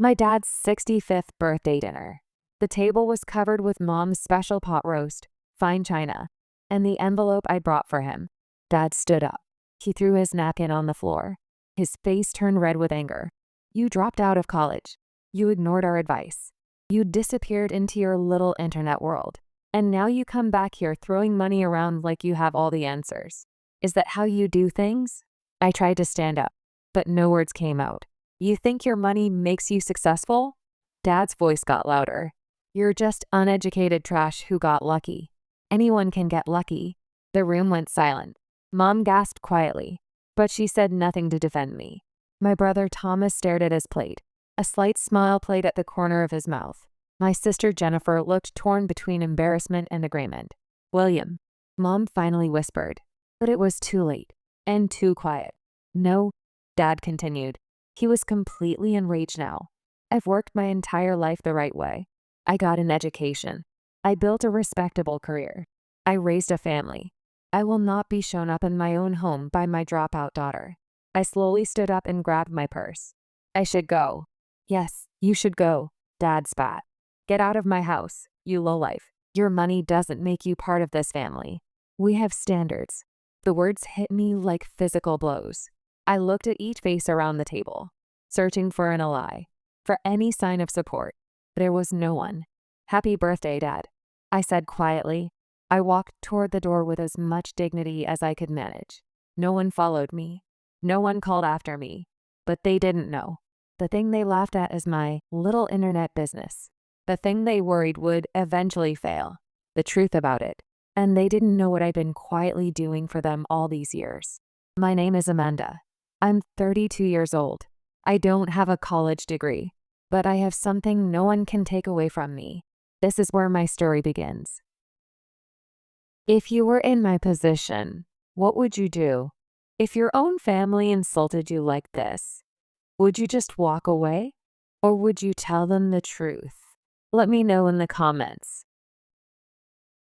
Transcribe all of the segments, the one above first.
My dad's 65th birthday dinner. The table was covered with Mom's special pot roast, fine china, and the envelope I brought for him. Dad stood up. He threw his napkin on the floor. His face turned red with anger. You dropped out of college. You ignored our advice. You disappeared into your little internet world. And now you come back here throwing money around like you have all the answers. Is that how you do things? I tried to stand up, but no words came out. You think your money makes you successful? Dad's voice got louder. You're just uneducated trash who got lucky. Anyone can get lucky. The room went silent. Mom gasped quietly, but she said nothing to defend me. My brother Thomas stared at his plate. A slight smile played at the corner of his mouth. My sister Jennifer looked torn between embarrassment and agreement. William, Mom finally whispered, but it was too late and too quiet. No, Dad continued. He was completely enraged now. I've worked my entire life the right way. I got an education. I built a respectable career. I raised a family. I will not be shown up in my own home by my dropout daughter. I slowly stood up and grabbed my purse. I should go. Yes, you should go, Dad spat. Get out of my house, you lowlife. Your money doesn't make you part of this family. We have standards. The words hit me like physical blows. I looked at each face around the table, searching for an ally, for any sign of support. There was no one. Happy birthday, Dad, I said quietly. I walked toward the door with as much dignity as I could manage. No one followed me. No one called after me. But they didn't know. The thing they laughed at is my little internet business. The thing they worried would eventually fail. The truth about it. And they didn't know what I'd been quietly doing for them all these years. My name is Amanda. I'm 32 years old. I don't have a college degree, but I have something no one can take away from me. This is where my story begins. If you were in my position, what would you do? If your own family insulted you like this, would you just walk away? Or would you tell them the truth? Let me know in the comments.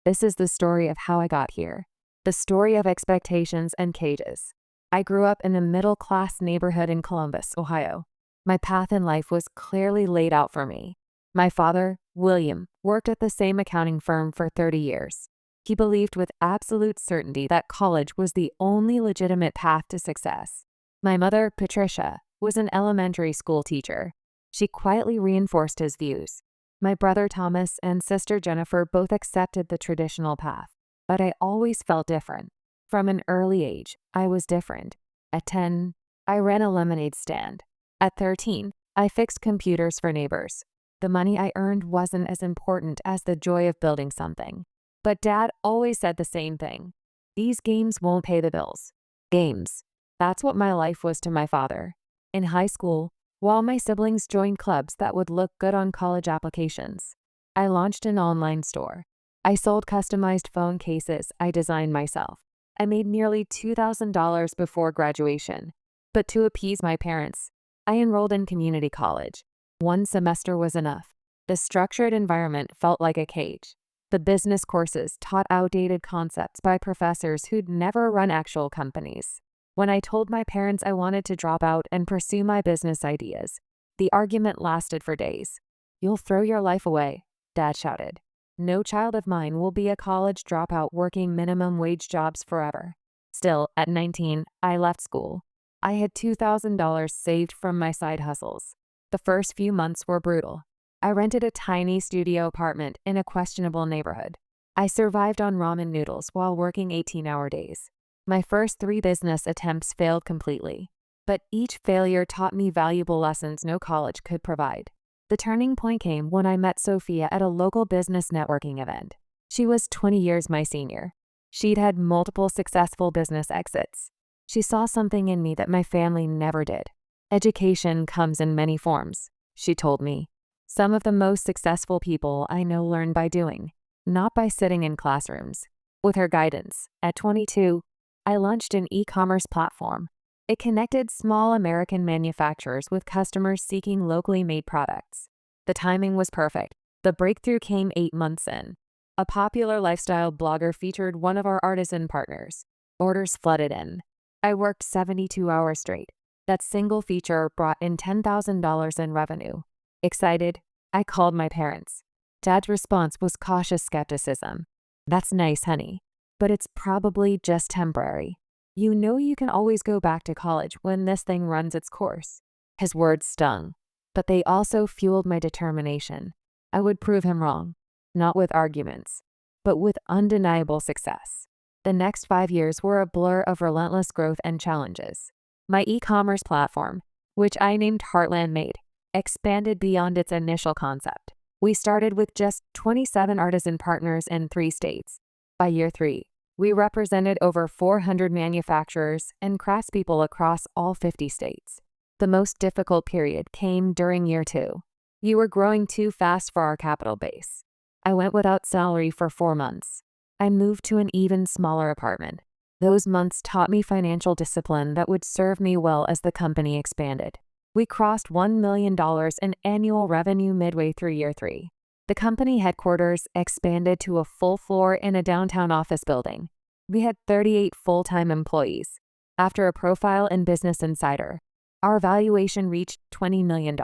This is the story of how I got here. The story of expectations and cages. I grew up in a middle-class neighborhood in Columbus, Ohio. My path in life was clearly laid out for me. My father, William, worked at the same accounting firm for 30 years. He believed with absolute certainty that college was the only legitimate path to success. My mother, Patricia, was an elementary school teacher. She quietly reinforced his views. My brother Thomas and sister Jennifer both accepted the traditional path, but I always felt different. From an early age, I was different. At 10, I ran a lemonade stand. At 13, I fixed computers for neighbors. The money I earned wasn't as important as the joy of building something. But Dad always said the same thing. These games won't pay the bills. Games. That's what my life was to my father. In high school, while my siblings joined clubs that would look good on college applications, I launched an online store. I sold customized phone cases I designed myself. I made nearly $2,000 before graduation. But to appease my parents, I enrolled in community college. One semester was enough. The structured environment felt like a cage. The business courses taught outdated concepts by professors who'd never run actual companies. When I told my parents I wanted to drop out and pursue my business ideas, the argument lasted for days. "You'll throw your life away," Dad shouted. "No child of mine will be a college dropout working minimum wage jobs forever." Still, at 19, I left school. I had $2,000 saved from my side hustles. The first few months were brutal. I rented a tiny studio apartment in a questionable neighborhood. I survived on ramen noodles while working 18-hour days. My first 3 business attempts failed completely, but each failure taught me valuable lessons no college could provide. The turning point came when I met Sophia at a local business networking event. She was 20 years my senior. She'd had multiple successful business exits. She saw something in me that my family never did. "Education comes in many forms," she told me. "Some of the most successful people I know learn by doing, not by sitting in classrooms." With her guidance, at 22, I launched an e-commerce platform. It connected small American manufacturers with customers seeking locally made products. The timing was perfect. The breakthrough came 8 months in. A popular lifestyle blogger featured one of our artisan partners. Orders flooded in. I worked 72 hours straight. That single feature brought in $10,000 in revenue. Excited, I called my parents. Dad's response was cautious skepticism. "That's nice, honey, but it's probably just temporary. You know you can always go back to college when this thing runs its course." His words stung, but they also fueled my determination. I would prove him wrong, not with arguments, but with undeniable success. The next 5 years were a blur of relentless growth and challenges. My e-commerce platform, which I named Heartland Made, expanded beyond its initial concept. We started with just 27 artisan partners in 3 states. By year 3, we represented over 400 manufacturers and craftspeople across all 50 states. The most difficult period came during year 2. You were growing too fast for our capital base. I went without salary for 4 months. I moved to an even smaller apartment. Those months taught me financial discipline that would serve me well as the company expanded. We crossed $1 million in annual revenue midway through year 3. The company headquarters expanded to a full floor in a downtown office building. We had 38 full-time employees. After a profile in Business Insider, our valuation reached $20 million.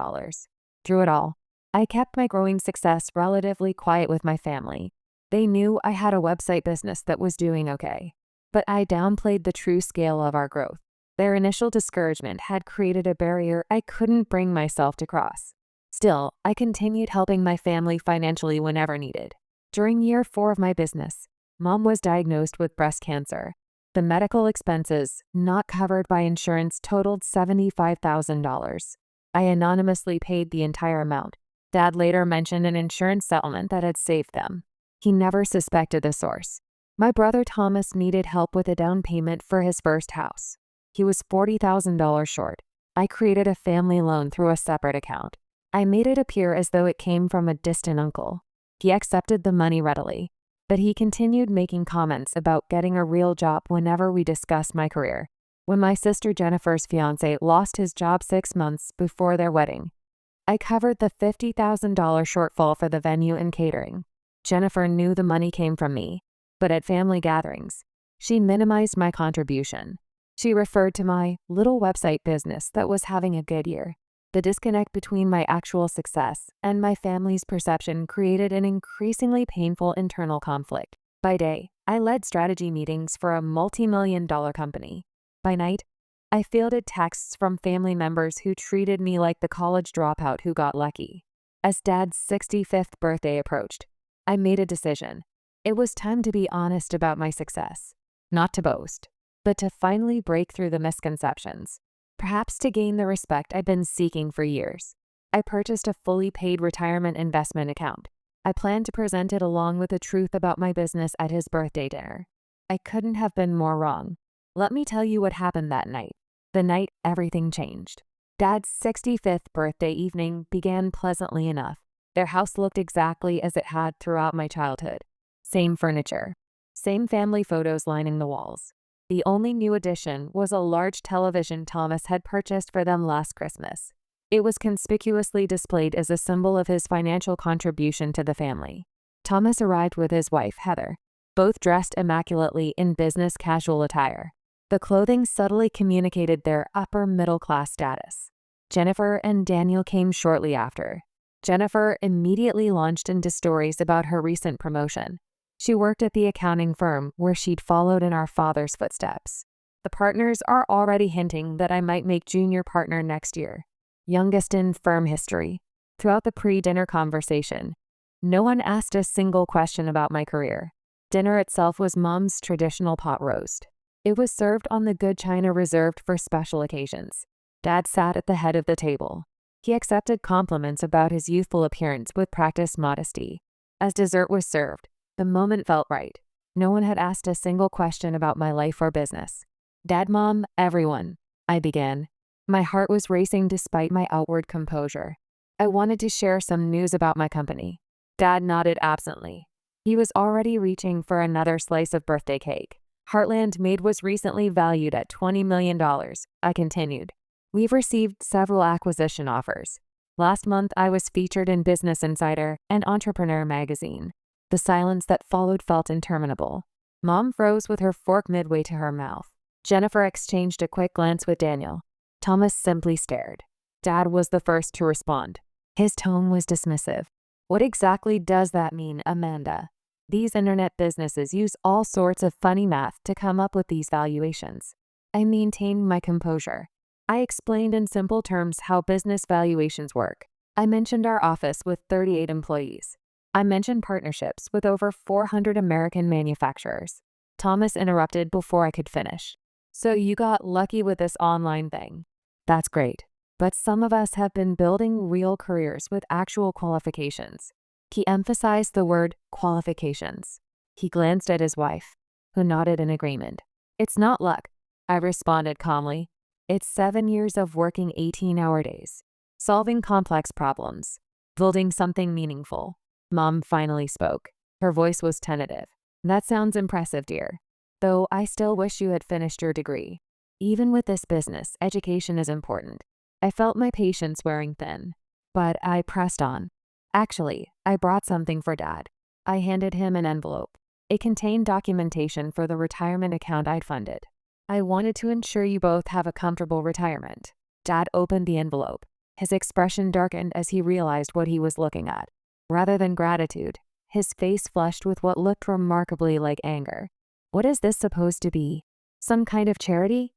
Through it all, I kept my growing success relatively quiet with my family. They knew I had a website business that was doing okay, but I downplayed the true scale of our growth. Their initial discouragement had created a barrier I couldn't bring myself to cross. Still, I continued helping my family financially whenever needed. During year 4 of my business, Mom was diagnosed with breast cancer. The medical expenses, not covered by insurance, totaled $75,000. I anonymously paid the entire amount. Dad later mentioned an insurance settlement that had saved them. He never suspected the source. My brother Thomas needed help with a down payment for his first house. He was $40,000 short. I created a family loan through a separate account. I made it appear as though it came from a distant uncle. He accepted the money readily, but he continued making comments about getting a real job whenever we discussed my career. When my sister Jennifer's fiancé lost his job 6 months before their wedding, I covered the $50,000 shortfall for the venue and catering. Jennifer knew the money came from me, but at family gatherings, she minimized my contribution. She referred to my little website business that was having a good year. The disconnect between my actual success and my family's perception created an increasingly painful internal conflict. By day, I led strategy meetings for a multimillion-dollar company. By night, I fielded texts from family members who treated me like the college dropout who got lucky. As Dad's 65th birthday approached, I made a decision. It was time to be honest about my success. Not to boast, but to finally break through the misconceptions. Perhaps to gain the respect I've been seeking for years. I purchased a fully paid retirement investment account. I planned to present it along with the truth about my business at his birthday dinner. I couldn't have been more wrong. Let me tell you what happened that night. The night everything changed. Dad's 65th birthday evening began pleasantly enough. Their house looked exactly as it had throughout my childhood. Same furniture, same family photos lining the walls. The only new addition was a large television Thomas had purchased for them last Christmas. It was conspicuously displayed as a symbol of his financial contribution to the family. Thomas arrived with his wife, Heather, both dressed immaculately in business casual attire. The clothing subtly communicated their upper middle-class status. Jennifer and Daniel came shortly after. Jennifer immediately launched into stories about her recent promotion. She worked at the accounting firm where she'd followed in our father's footsteps. The partners are already hinting that I might make junior partner next year. Youngest in firm history. Throughout the pre-dinner conversation, no one asked a single question about my career. Dinner itself was Mom's traditional pot roast. It was served on the good china reserved for special occasions. Dad sat at the head of the table. He accepted compliments about his youthful appearance with practiced modesty. As dessert was served, the moment felt right. No one had asked a single question about my life or business. Dad, Mom, everyone, I began. My heart was racing despite my outward composure. I wanted to share some news about my company. Dad nodded absently. He was already reaching for another slice of birthday cake. Heartland Made was recently valued at $20 million, I continued. We've received several acquisition offers. Last month, I was featured in Business Insider and Entrepreneur magazine. The silence that followed felt interminable. Mom froze with her fork midway to her mouth. Jennifer exchanged a quick glance with Daniel. Thomas simply stared. Dad was the first to respond. His tone was dismissive. What exactly does that mean, Amanda? These internet businesses use all sorts of funny math to come up with these valuations. I maintained my composure. I explained in simple terms how business valuations work. I mentioned our office with 38 employees. I mentioned partnerships with over 400 American manufacturers. Thomas interrupted before I could finish. So you got lucky with this online thing. That's great. But some of us have been building real careers with actual qualifications. He emphasized the word qualifications. He glanced at his wife, who nodded in agreement. It's not luck, I responded calmly. It's 7 years of working 18-hour days, solving complex problems, building something meaningful. Mom finally spoke. Her voice was tentative. That sounds impressive, dear. Though I still wish you had finished your degree. Even with this business, education is important. I felt my patience wearing thin, but I pressed on. Actually, I brought something for Dad. I handed him an envelope. It contained documentation for the retirement account I'd funded. I wanted to ensure you both have a comfortable retirement. Dad opened the envelope. His expression darkened as he realized what he was looking at. Rather than gratitude, his face flushed with what looked remarkably like anger. What is this supposed to be? Some kind of charity?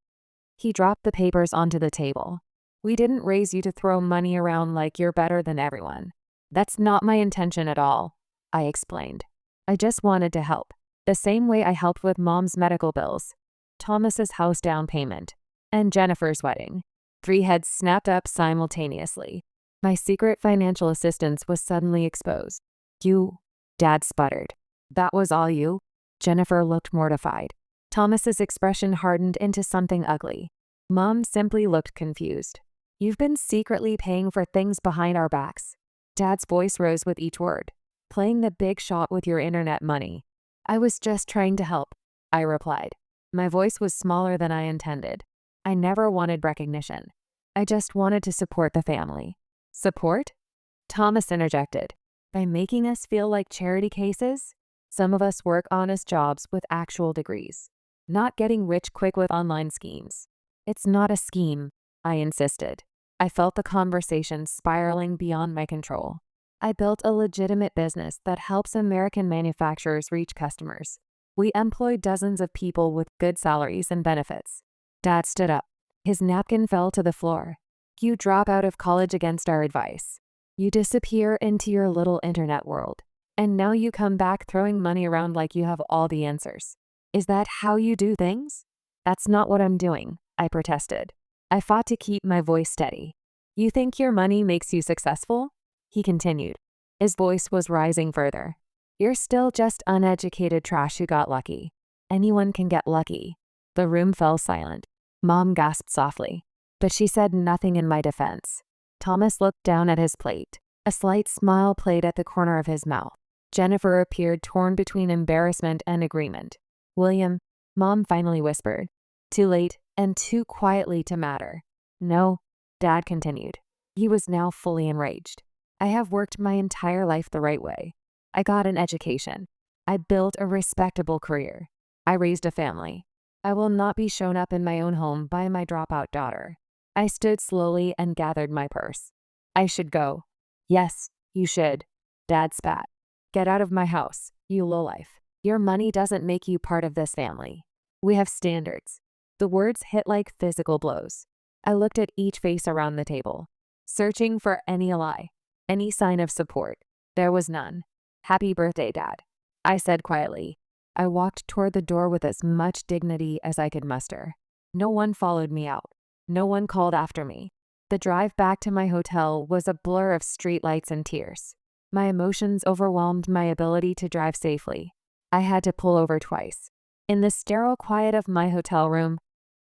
He dropped the papers onto the table. We didn't raise you to throw money around like you're better than everyone. That's not my intention at all, I explained. I just wanted to help, the same way I helped with Mom's medical bills, Thomas's house down payment, and Jennifer's wedding. 3 heads snapped up simultaneously. My secret financial assistance was suddenly exposed. You, Dad sputtered. That was all you? Jennifer looked mortified. Thomas's expression hardened into something ugly. Mom simply looked confused. You've been secretly paying for things behind our backs. Dad's voice rose with each word. Playing the big shot with your internet money. I was just trying to help, I replied. My voice was smaller than I intended. I never wanted recognition. I just wanted to support the family. Support? Thomas interjected. By making us feel like charity cases? Some of us work honest jobs with actual degrees. Not getting rich quick with online schemes. It's not a scheme, I insisted. I felt the conversation spiraling beyond my control. I built a legitimate business that helps American manufacturers reach customers. We employ dozens of people with good salaries and benefits. Dad stood up. His napkin fell to the floor. You drop out of college against our advice. You disappear into your little internet world. And now you come back throwing money around like you have all the answers. Is that how you do things? That's not what I'm doing, I protested. I fought to keep my voice steady. You think your money makes you successful? He continued. His voice was rising further. You're still just uneducated trash who got lucky. Anyone can get lucky. The room fell silent. Mom gasped softly, but she said nothing in my defense. Thomas looked down at his plate. A slight smile played at the corner of his mouth. Jennifer appeared torn between embarrassment and agreement. William, Mom finally whispered. Too late and too quietly to matter. No, Dad continued. He was now fully enraged. I have worked my entire life the right way. I got an education. I built a respectable career. I raised a family. I will not be shown up in my own home by my dropout daughter. I stood slowly and gathered my purse. I should go. Yes, you should. Dad spat. Get out of my house, you lowlife. Your money doesn't make you part of this family. We have standards. The words hit like physical blows. I looked at each face around the table, searching for any ally, any sign of support. There was none. Happy birthday, Dad, I said quietly. I walked toward the door with as much dignity as I could muster. No one followed me out. No one called after me. The drive back to my hotel was a blur of streetlights and tears. My emotions overwhelmed my ability to drive safely. I had to pull over twice. In the sterile quiet of my hotel room,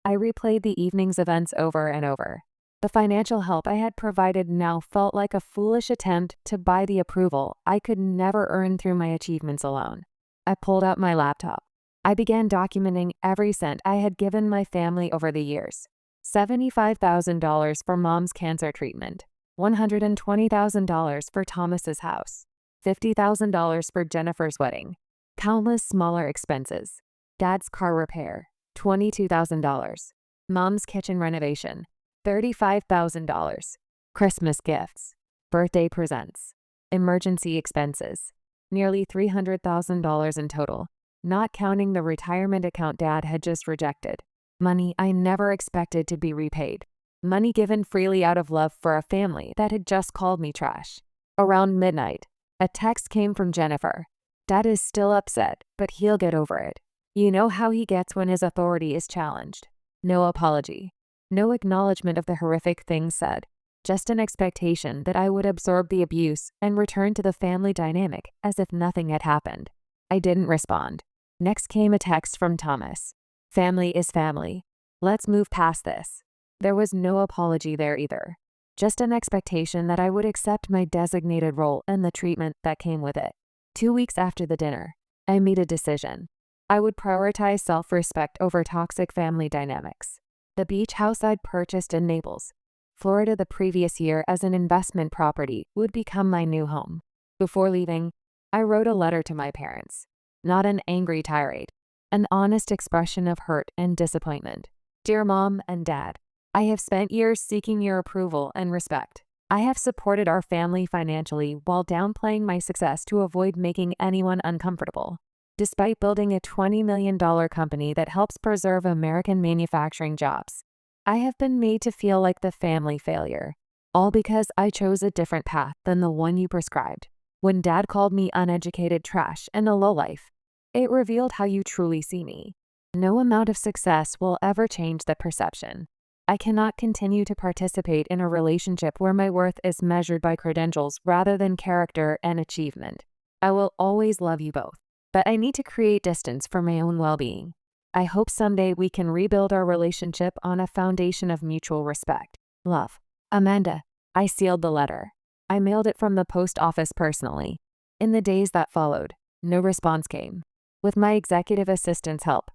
I replayed the evening's events over and over. The financial help I had provided now felt like a foolish attempt to buy the approval I could never earn through my achievements alone. I pulled out my laptop. I began documenting every cent I had given my family over the years. $75,000 for Mom's cancer treatment, $120,000 for Thomas's house, $50,000 for Jennifer's wedding, countless smaller expenses, Dad's car repair, $22,000, Mom's kitchen renovation, $35,000, Christmas gifts, Birthday presents. Emergency expenses. Nearly $300,000 in total, not counting the retirement account Dad had just rejected. Money I never expected to be repaid. Money given freely out of love for a family that had just called me trash. Around midnight, a text came from Jennifer. Dad is still upset, but he'll get over it. You know how he gets when his authority is challenged. No apology. No acknowledgement of the horrific things said. Just an expectation that I would absorb the abuse and return to the family dynamic as if nothing had happened. I didn't respond. Next came a text from Thomas. Family is family. Let's move past this. There was no apology there either. Just an expectation that I would accept my designated role and the treatment that came with it. 2 weeks after the dinner, I made a decision. I would prioritize self-respect over toxic family dynamics. The beach house I'd purchased in Naples, Florida the previous year as an investment property would become my new home. Before leaving, I wrote a letter to my parents. Not an angry tirade, an honest expression of hurt and disappointment. Dear Mom and Dad, I have spent years seeking your approval and respect. I have supported our family financially while downplaying my success to avoid making anyone uncomfortable. Despite building a $20 million company that helps preserve American manufacturing jobs, I have been made to feel like the family failure, all because I chose a different path than the one you prescribed. When Dad called me uneducated trash and a lowlife, it revealed how you truly see me. No amount of success will ever change that perception. I cannot continue to participate in a relationship where my worth is measured by credentials rather than character and achievement. I will always love you both, but I need to create distance for my own well-being. I hope someday we can rebuild our relationship on a foundation of mutual respect. Love. Amanda. I sealed the letter. I mailed it from the post office personally. In the days that followed, no response came. With my executive assistant's help,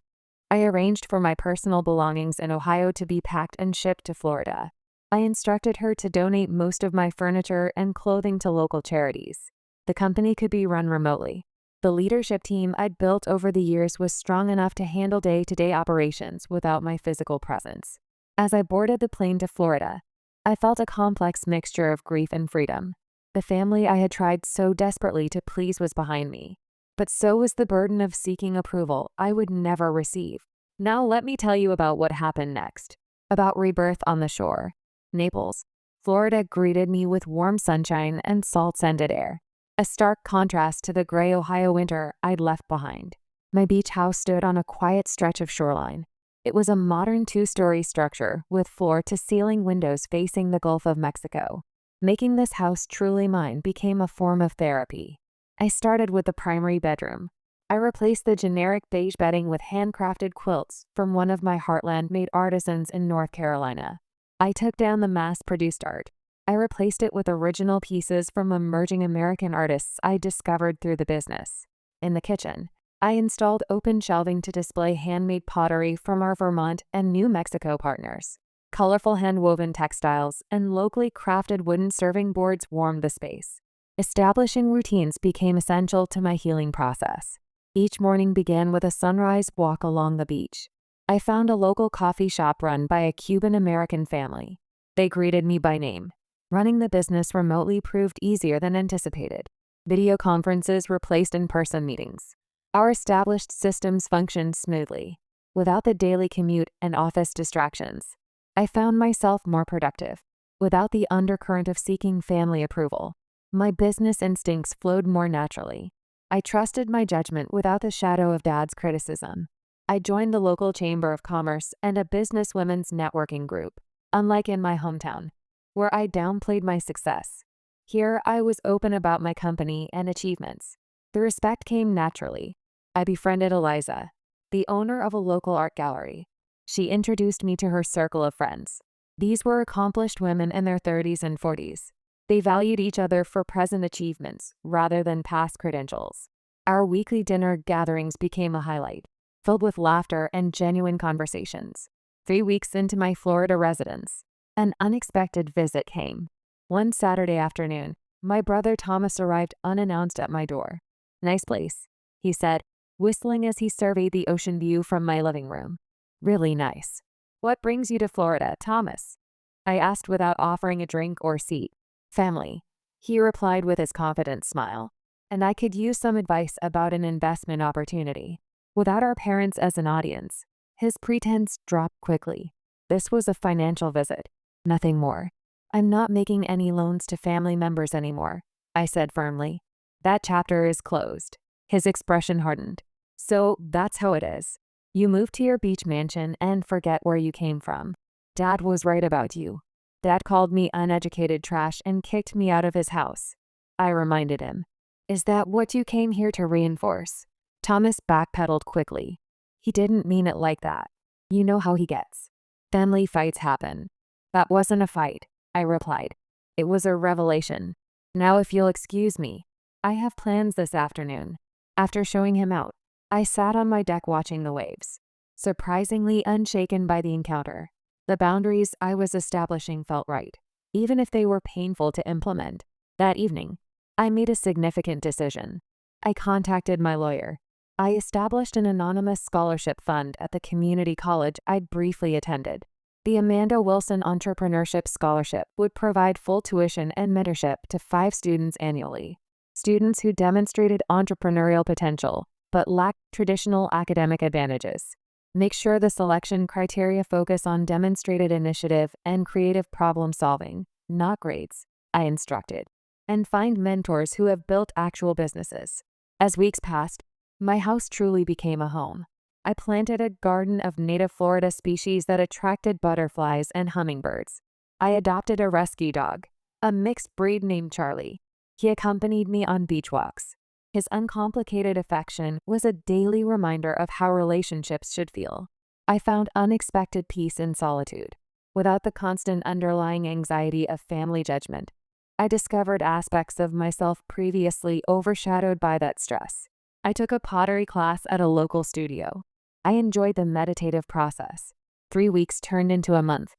I arranged for my personal belongings in Ohio to be packed and shipped to Florida. I instructed her to donate most of my furniture and clothing to local charities. The company could be run remotely. The leadership team I'd built over the years was strong enough to handle day-to-day operations without my physical presence. As I boarded the plane to Florida, I felt a complex mixture of grief and freedom. The family I had tried so desperately to please was behind me, but so was the burden of seeking approval I would never receive. Now let me tell you about what happened next. About rebirth on the shore. Naples, Florida greeted me with warm sunshine and salt-scented air, a stark contrast to the gray Ohio winter I'd left behind. My beach house stood on a quiet stretch of shoreline. It was a modern 2-story structure with floor-to-ceiling windows facing the Gulf of Mexico. Making this house truly mine became a form of therapy. I started with the primary bedroom. I replaced the generic beige bedding with handcrafted quilts from one of my Heartland-made artisans in North Carolina. I took down the mass-produced art. I replaced it with original pieces from emerging American artists I discovered through the business. In the kitchen, I installed open shelving to display handmade pottery from our Vermont and New Mexico partners. Colorful hand-woven textiles and locally crafted wooden serving boards warmed the space. Establishing routines became essential to my healing process. Each morning began with a sunrise walk along the beach. I found a local coffee shop run by a Cuban-American family. They greeted me by name. Running the business remotely proved easier than anticipated. Video conferences replaced in-person meetings. Our established systems functioned smoothly, without the daily commute and office distractions. I found myself more productive, without the undercurrent of seeking family approval. My business instincts flowed more naturally. I trusted my judgment without the shadow of Dad's criticism. I joined the local chamber of commerce and a business women's networking group, unlike in my hometown, where I downplayed my success. Here I was open about my company and achievements. The respect came naturally. I befriended Eliza, the owner of a local art gallery. She introduced me to her circle of friends. These were accomplished women in their 30s and 40s. They valued each other for present achievements rather than past credentials. Our weekly dinner gatherings became a highlight, filled with laughter and genuine conversations. 3 weeks into my Florida residence, an unexpected visit came. One Saturday afternoon, my brother Thomas arrived unannounced at my door. "Nice place," he said, whistling as he surveyed the ocean view from my living room. "Really nice. What brings you to Florida, Thomas?" I asked without offering a drink or seat. "Family. he replied with his confident smile. And I could use some advice about an investment opportunity. Without our parents as an audience, his pretense dropped quickly. This was a financial visit, nothing more. I'm not making any loans to family members anymore, I said firmly. That chapter is closed. His expression hardened. So that's how it is. You move to your beach mansion and forget where you came from. Dad was right about you. Dad called me uneducated trash and kicked me out of his house. I reminded him. Is that what you came here to reinforce? Thomas backpedaled quickly. He didn't mean it like that. You know how he gets. Family fights happen. That wasn't a fight, I replied. It was a revelation. Now if you'll excuse me, I have plans this afternoon. After showing him out, I sat on my deck watching the waves, surprisingly unshaken by the encounter. The boundaries I was establishing felt right, even if they were painful to implement. That evening, I made a significant decision. I contacted my lawyer. I established an anonymous scholarship fund at the community college I'd briefly attended. The Amanda Wilson Entrepreneurship Scholarship would provide full tuition and mentorship to 5 students annually. Students who demonstrated entrepreneurial potential but lacked traditional academic advantages. Make sure the selection criteria focus on demonstrated initiative and creative problem solving, not grades, I instructed. And find mentors who have built actual businesses. As weeks passed, my house truly became a home. I planted a garden of native Florida species that attracted butterflies and hummingbirds. I adopted a rescue dog, a mixed breed named Charlie. He accompanied me on beach walks. His uncomplicated affection was a daily reminder of how relationships should feel. I found unexpected peace in solitude, without the constant underlying anxiety of family judgment. I discovered aspects of myself previously overshadowed by that stress. I took a pottery class at a local studio. I enjoyed the meditative process. 3 weeks turned into a month,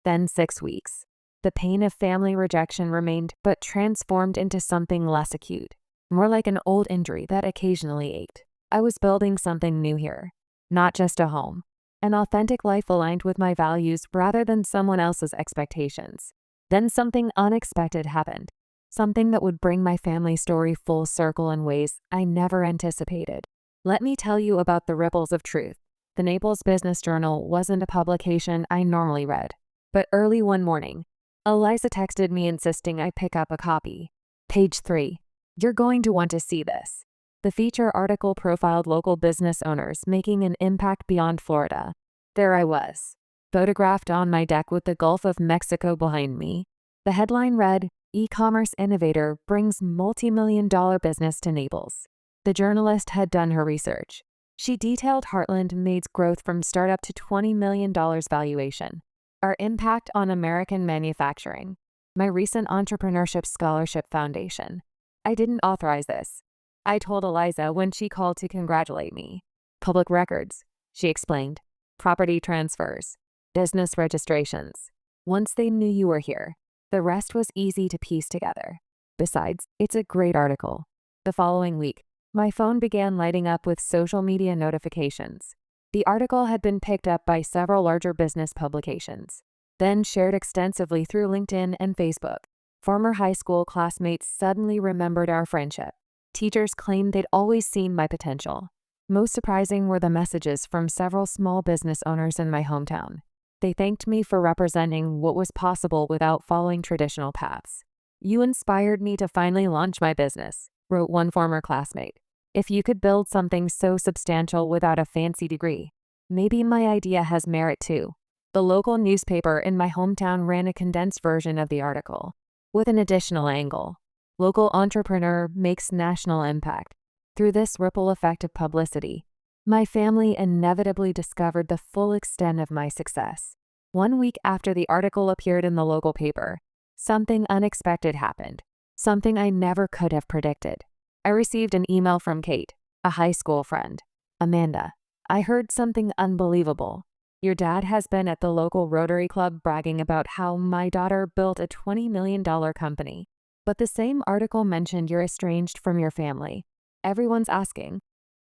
then 6 weeks. The pain of family rejection remained, but transformed into something less acute, more like an old injury that occasionally ached. I was building something new here, not just a home, an authentic life aligned with my values rather than someone else's expectations. Then something unexpected happened, something that would bring my family story full circle in ways I never anticipated. Let me tell you about the ripples of truth. The Naples Business Journal wasn't a publication I normally read, but early one morning, Eliza texted me insisting I pick up a copy. Page 3. You're going to want to see this. The feature article profiled local business owners making an impact beyond Florida. There I was, photographed on my deck with the Gulf of Mexico behind me. The headline read, "E-commerce innovator brings multi-million-dollar business to Naples." The journalist had done her research. She detailed Heartland Made's growth from startup to $20 million valuation. Our impact on American manufacturing. My recent entrepreneurship scholarship foundation. I didn't authorize this, I told Eliza when she called to congratulate me. Public records, she explained. Property transfers. Business registrations. Once they knew you were here, the rest was easy to piece together. Besides, it's a great article. The following week, my phone began lighting up with social media notifications. The article had been picked up by several larger business publications, then shared extensively through LinkedIn and Facebook. Former high school classmates suddenly remembered our friendship. Teachers claimed they'd always seen my potential. Most surprising were the messages from several small business owners in my hometown. They thanked me for representing what was possible without following traditional paths. "You inspired me to finally launch my business," wrote one former classmate. "If you could build something so substantial without a fancy degree, maybe my idea has merit too." The local newspaper in my hometown ran a condensed version of the article, with an additional angle. Local entrepreneur makes national impact. Through this ripple effect of publicity, my family inevitably discovered the full extent of my success. 1 week after the article appeared in the local paper, something unexpected happened, something I never could have predicted. I received an email from Kate, a high school friend. "Amanda, I heard something unbelievable. Your dad has been at the local Rotary Club bragging about how my daughter built a $20 million company. But the same article mentioned you're estranged from your family. Everyone's asking,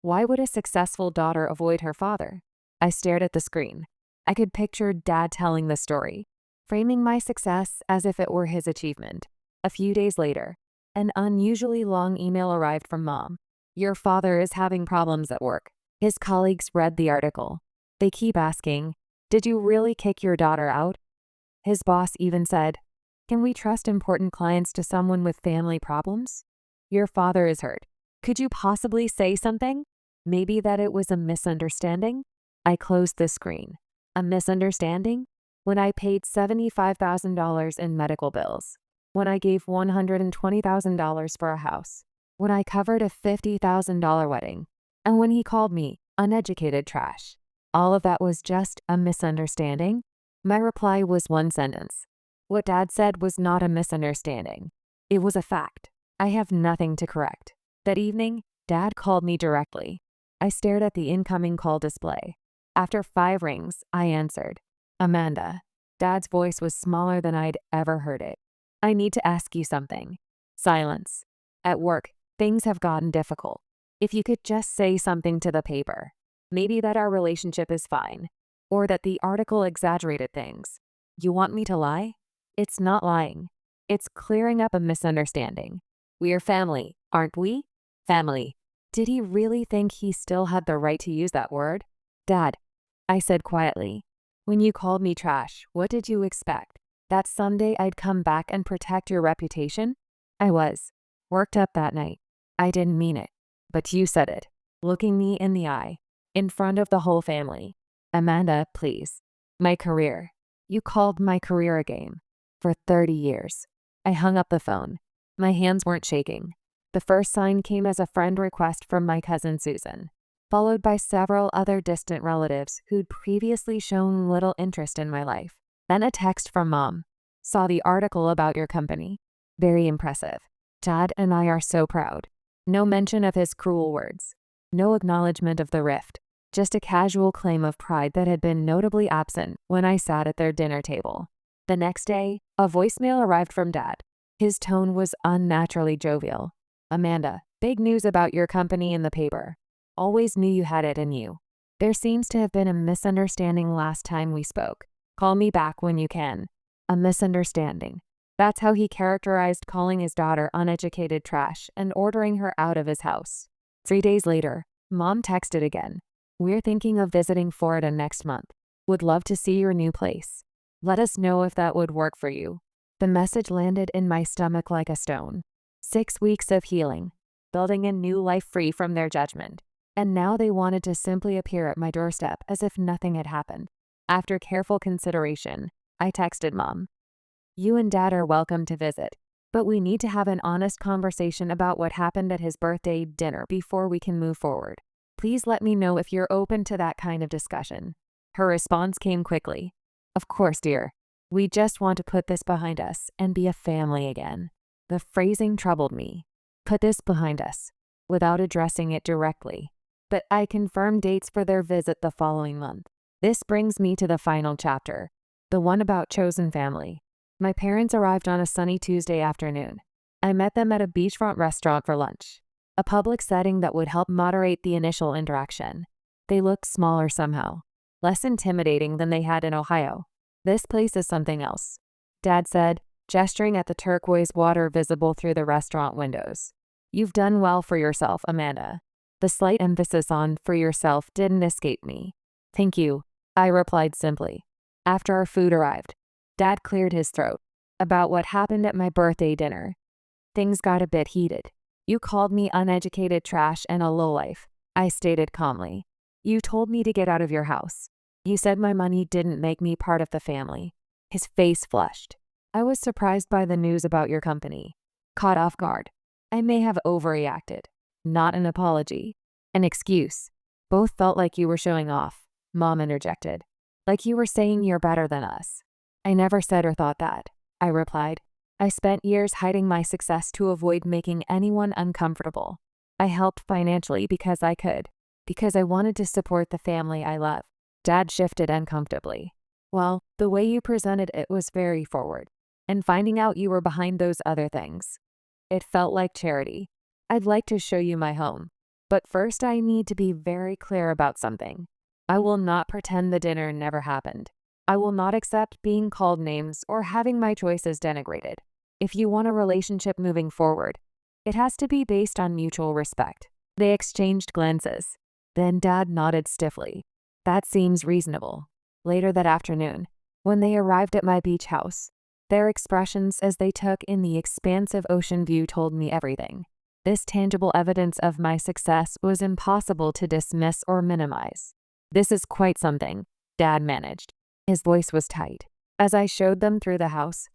why would a successful daughter avoid her father?" I stared at the screen. I could picture Dad telling the story, framing my success as if it were his achievement. A few days later, An unusually long email arrived from Mom. Your father is having problems at work. His colleagues read the article. They keep asking, did you really kick your daughter out? His boss even said, can we trust important clients to someone with family problems? Your father is hurt. Could you possibly say something? Maybe that it was a misunderstanding? I closed the screen. A misunderstanding? When I paid $75,000 in medical bills. When I gave $120,000 for a house. When I covered a $50,000 wedding. And when he called me uneducated trash. All of that was just a misunderstanding? My reply was one sentence. What Dad said was not a misunderstanding. It was a fact. I have nothing to correct. That evening, Dad called me directly. I stared at the incoming call display. After 5 rings, I answered. Amanda. Dad's voice was smaller than I'd ever heard it. I need to ask you something. Silence. At work, things have gotten difficult. If you could just say something to the paper. Maybe that our relationship is fine. Or that the article exaggerated things. You want me to lie? It's not lying. It's clearing up a misunderstanding. We are family, aren't we? Family. Did he really think he still had the right to use that word? Dad, I said quietly, when you called me trash, what did you expect? That someday I'd come back and protect your reputation? I was. Worked up that night. I didn't mean it. But you said it, looking me in the eye, in front of the whole family. Amanda, please. My career. You called my career a game. For 30 years. I hung up the phone. My hands weren't shaking. The first sign came as a friend request from my cousin Susan, followed by several other distant relatives who'd previously shown little interest in my life. Then a text from Mom. Saw the article about your company. Very impressive. Dad and I are so proud. No mention of his cruel words. No acknowledgement of the rift. Just a casual claim of pride that had been notably absent when I sat at their dinner table. The next day, a voicemail arrived from Dad. His tone was unnaturally jovial. Amanda, big news about your company in the paper. Always knew you had it in you. There seems to have been a misunderstanding last time we spoke. Call me back when you can. A misunderstanding. That's how he characterized calling his daughter uneducated trash and ordering her out of his house. 3 days later, Mom texted again. We're thinking of visiting Florida next month. Would love to see your new place. Let us know if that would work for you. The message landed in my stomach like a stone. 6 weeks of healing, building a new life free from their judgment. And now they wanted to simply appear at my doorstep as if nothing had happened. After careful consideration, I texted Mom. You and Dad are welcome to visit, but we need to have an honest conversation about what happened at his birthday dinner before we can move forward. Please let me know if you're open to that kind of discussion. Her response came quickly. Of course, dear. We just want to put this behind us and be a family again. The phrasing troubled me. Put this behind us, without addressing it directly. But I confirmed dates for their visit the following month. This brings me to the final chapter, the one about chosen family. My parents arrived on a sunny Tuesday afternoon. I met them at a beachfront restaurant for lunch, a public setting that would help moderate the initial interaction. They looked smaller somehow, less intimidating than they had in Ohio. This place is something else, Dad said, gesturing at the turquoise water visible through the restaurant windows. You've done well for yourself, Amanda. The slight emphasis on for yourself didn't escape me. Thank you, I replied simply. After our food arrived, Dad cleared his throat. About what happened at my birthday dinner. Things got a bit heated. You called me uneducated trash and a lowlife, I stated calmly. You told me to get out of your house. You said my money didn't make me part of the family. His face flushed. I was surprised by the news about your company. Caught off guard. I may have overreacted. Not an apology. An excuse. Both felt like you were showing off, Mom interjected. Like you were saying you're better than us. I never said or thought that, I replied. I spent years hiding my success to avoid making anyone uncomfortable. I helped financially because I could, because I wanted to support the family I love. Dad shifted uncomfortably. Well, the way you presented it was very forward. And finding out you were behind those other things. It felt like charity. I'd like to show you my home. But first I need to be very clear about something. I will not pretend the dinner never happened. I will not accept being called names or having my choices denigrated. If you want a relationship moving forward, it has to be based on mutual respect. They exchanged glances. Then Dad nodded stiffly. That seems reasonable. Later that afternoon, when they arrived at my beach house, their expressions as they took in the expansive ocean view told me everything. This tangible evidence of my success was impossible to dismiss or minimize. "This is quite something," Dad managed. His voice was tight. As I showed them through the house,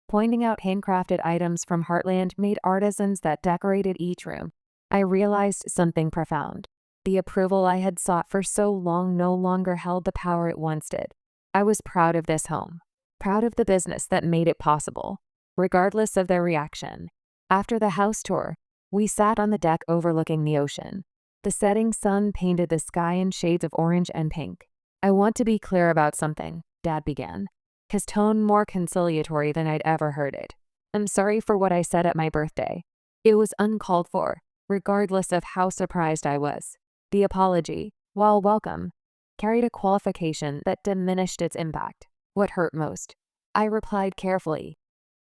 pointing out handcrafted items from Heartland-made artisans that decorated each room, I realized something profound. The approval I had sought for so long no longer held the power it once did. I was proud of this home, proud of the business that made it possible, regardless of their reaction. After the house tour, we sat on the deck overlooking the ocean. The setting sun painted the sky in shades of orange and pink. "I want to be clear about something," Dad began, his tone more conciliatory than I'd ever heard it. "I'm sorry for what I said at my birthday. It was uncalled for, regardless of how surprised I was. The apology, while welcome, carried a qualification that diminished its impact. What hurt most," I replied carefully,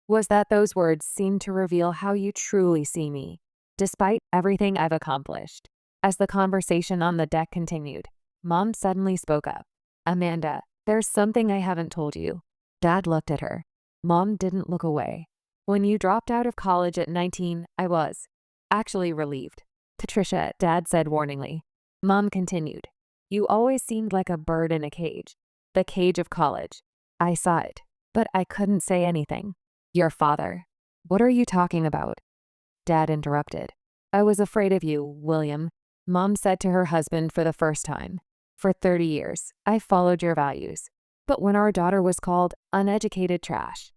"was that those words seemed to reveal how you truly see me, despite everything I've accomplished." As the conversation on the deck continued, Mom suddenly spoke up. "Amanda, there's something I haven't told you." Dad looked at her. Mom didn't look away. "When you dropped out of college at 19, I was actually relieved." "Patricia," Dad said warningly. Mom continued, "You always seemed like a bird in a cage. The cage of college. I saw it, but I couldn't say anything." "Your father." "What are you talking about?" Dad interrupted. "I was afraid of you, William," Mom said to her husband for the first time. "For 30 years, I followed your values. But when our daughter was called uneducated trash,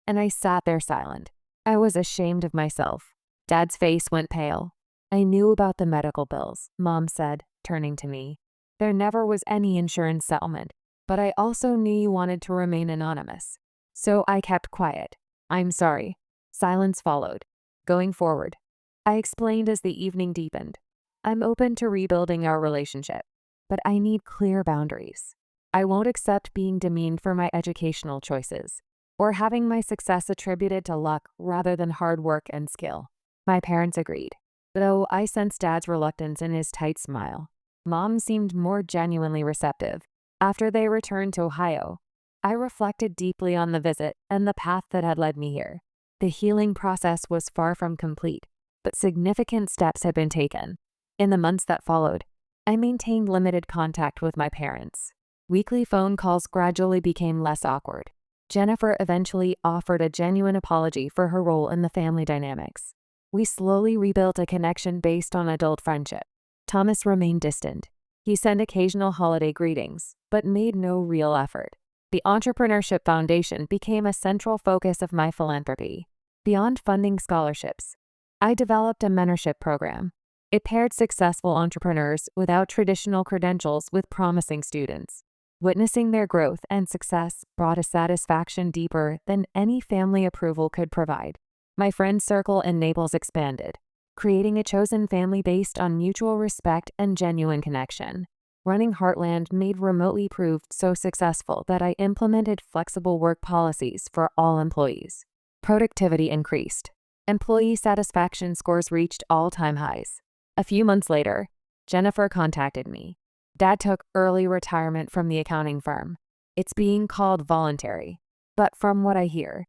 and I sat there silent, I was ashamed of myself." Dad's face went pale. "I knew about the medical bills," Mom said, turning to me. "There never was any insurance settlement, but I also knew you wanted to remain anonymous. So I kept quiet." "I'm sorry." Silence followed. "Going forward," I explained as the evening deepened, "I'm open to rebuilding our relationship, but I need clear boundaries. I won't accept being demeaned for my educational choices, or having my success attributed to luck rather than hard work and skill." My parents agreed, though I sensed Dad's reluctance in his tight smile. Mom seemed more genuinely receptive. After they returned to Ohio, I reflected deeply on the visit and the path that had led me here. The healing process was far from complete, but significant steps had been taken. In the months that followed, I maintained limited contact with my parents. Weekly phone calls gradually became less awkward. Jennifer eventually offered a genuine apology for her role in the family dynamics. We slowly rebuilt a connection based on adult friendship. Thomas remained distant. He sent occasional holiday greetings, but made no real effort. The Entrepreneurship Foundation became a central focus of my philanthropy. Beyond funding scholarships, I developed a mentorship program. It paired successful entrepreneurs without traditional credentials with promising students. Witnessing their growth and success brought a satisfaction deeper than any family approval could provide. My friend circle in Naples expanded, creating a chosen family based on mutual respect and genuine connection. Running Heartland made remotely proved so successful that I implemented flexible work policies for all employees. Productivity increased. Employee satisfaction scores reached all-time highs. A few months later, Jennifer contacted me. Dad took early retirement from the accounting firm. It's being called voluntary, but from what I hear,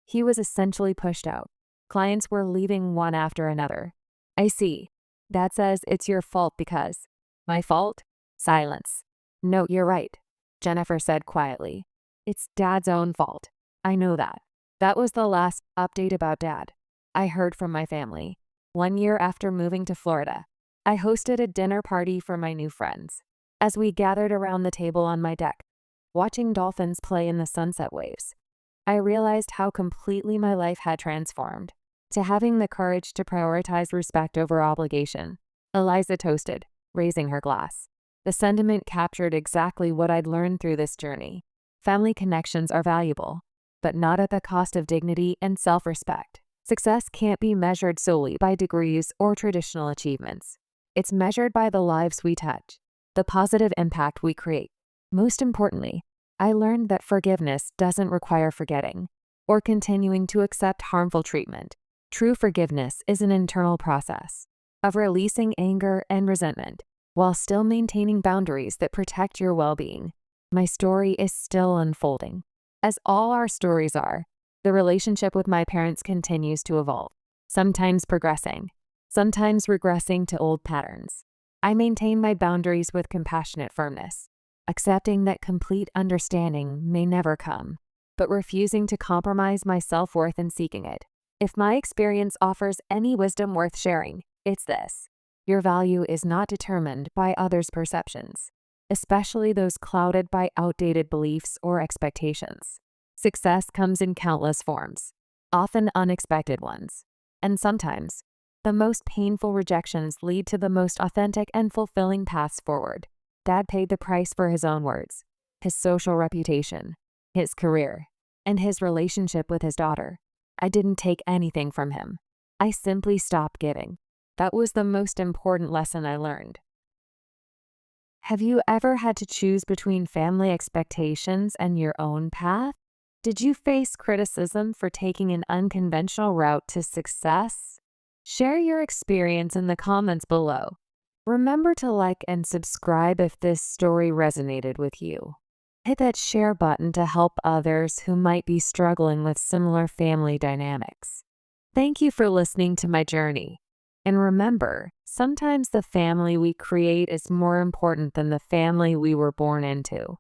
he was essentially pushed out. Clients were leaving one after another. "I see. Dad says it's your fault because..." "My fault?" Silence. "No, you're right," Jennifer said quietly. "It's Dad's own fault. I know that." That was the last update about Dad I heard from my family. 1 year after moving to Florida, I hosted a dinner party for my new friends. As we gathered around the table on my deck, watching dolphins play in the sunset waves, I realized how completely my life had transformed. To having the courage to prioritize respect over obligation, Eliza toasted, raising her glass. The sentiment captured exactly what I'd learned through this journey. Family connections are valuable, but not at the cost of dignity and self-respect. Success can't be measured solely by degrees or traditional achievements. It's measured by the lives we touch, the positive impact we create. Most importantly, I learned that forgiveness doesn't require forgetting. or continuing to accept harmful treatment. True forgiveness is an internal process of releasing anger and resentment while still maintaining boundaries that protect your well-being. My story is still unfolding. As all our stories are, the relationship with my parents continues to evolve, sometimes progressing, sometimes regressing to old patterns. I maintain my boundaries with compassionate firmness, accepting that complete understanding may never come, but refusing to compromise my self-worth in seeking it. If my experience offers any wisdom worth sharing, it's this: your value is not determined by others' perceptions, especially those clouded by outdated beliefs or expectations. Success comes in countless forms, often unexpected ones, and sometimes the most painful rejections lead to the most authentic and fulfilling paths forward. Dad paid the price for his own words, his social reputation, his career, and his relationship with his daughter. I didn't take anything from him. I simply stopped giving. That was the most important lesson I learned. Have you ever had to choose between family expectations and your own path? Did you face criticism for taking an unconventional route to success? Share your experience in the comments below. Remember to like and subscribe if this story resonated with you. Hit that share button to help others who might be struggling with similar family dynamics. Thank you for listening to my journey. And remember, sometimes the family we create is more important than the family we were born into.